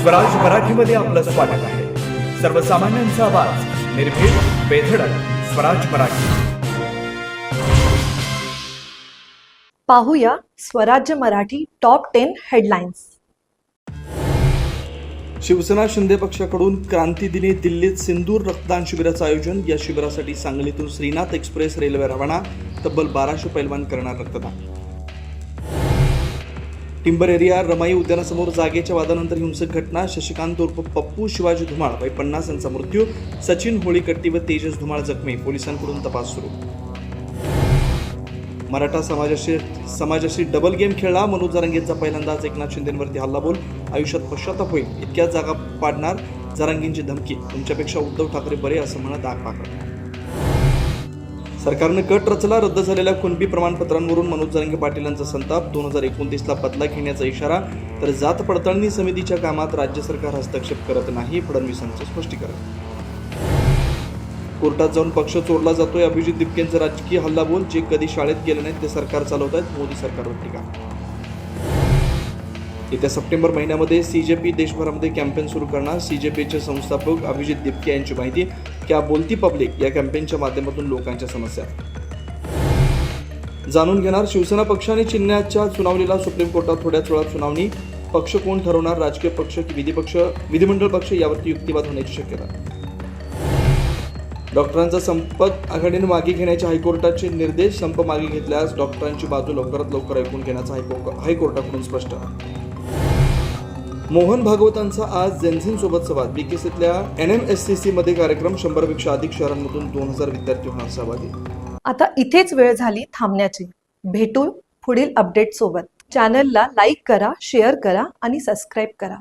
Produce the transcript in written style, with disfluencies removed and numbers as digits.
स्वराज मराठीमध्ये आपलं स्वागत आहे. सर्वसामान्यांचा आवाज, निर्भीड, बेधडक, स्वराज मराठी. पाहूया स्वराज्य मराठी टॉप 10 हेडलाईन्स. शिवसेना शिंदे पक्षाकडून क्रांतीदिनी दिल्लीत सिंदूर रक्तदान शिबिराचं आयोजन. या शिबिरासाठी सांगलीतून श्रीनाथ एक्सप्रेस रेल्वे रवाना. तब्बल 1200 पैलवान करणार रक्तदान. टिंबर एरिया रमाई उद्यानासमोर जागेच्या वादानंतर हिंसक घटना. शशिकांत उर्फ पप्पू शिवाजी धुमाळ वय 50 यांचा मृत्यू. सचिन होळीकट्टी व तेजस धुमाळ जखमी. पोलिसांकडून तपास सुरू. मराठा समाजाशी डबल गेम खेळला. मनोज जरांगेंचा पहिल्यांदाच एकनाथ शिंदेंवरती हल्लाबोल. आयुष्यात पश्चाताप होईल, इतक्याच जागा पाडणार. जरांगेंची धमकी. तुमच्यापेक्षा उद्धव ठाकरे बरे असं म्हणत आग पाकड. सरकारनं कट रचला. रद्द झालेल्या कुणबी प्रमाणपत्रांवरून मनोज जरांगे पाटील यांचा संताप. 2029ला बदला घेण्याचा इशारा. तर जात पडताळणी समितीच्या कामात राज्य सरकार हस्तक्षेप करत नाही, फडणवीसांचं स्पष्टीकरण. कोर्टात जाऊन पक्ष चोरला जातोय. अभिजित दिपकेंचं राजकीय हल्लाबोल. जे कधी शाळेत गेले नाहीत ते सरकार चालवत आहेत. मोदी सरकारवर टीका. येत्या सप्टेंबर महिन्यामध्ये सीजेपी देशभरामध्ये कॅम्पेन सुरू करणार. सीजेपीचे संस्थापक अभिजित दिपके यांची माहिती. क्या बोलती पब्लिक या कॅम्पेनच्या माध्यमातून लोकांच्या समस्या जाणून घेणार. शिवसेना पक्ष आणि चिन्हाच्या सुनावणीला सुप्रीम कोर्टात थोड्याच वेळात सुनावणी. पक्ष कोण ठरवणार, राजकीय पक्ष की विधिमंडळ पक्ष, यावरती युक्तिवाद होण्याची शक्यता. डॉक्टरांचा संप आघाडीने मागे घेण्याचे हायकोर्टाचे निर्देश. संप मागे घेतल्यास डॉक्टरांची बाजू लवकरात लवकर ऐकून घेण्याचा हायकोर्टाकडून स्पष्ट. मोहन भागवतांचा आज जेन्झिन सोबत संवाद. बीकेसीतल्या NMSCC मध्ये कार्यक्रम. 100पेक्षा अधिक शहरांमधून 2000 विद्यार्थी होणार सहभागी. आता इथेच वेळ झाली थांबण्याची. भेटू पुढील अपडेट सोबत. चॅनलला लाईक करा, शेअर करा आणि सबस्क्राईब करा.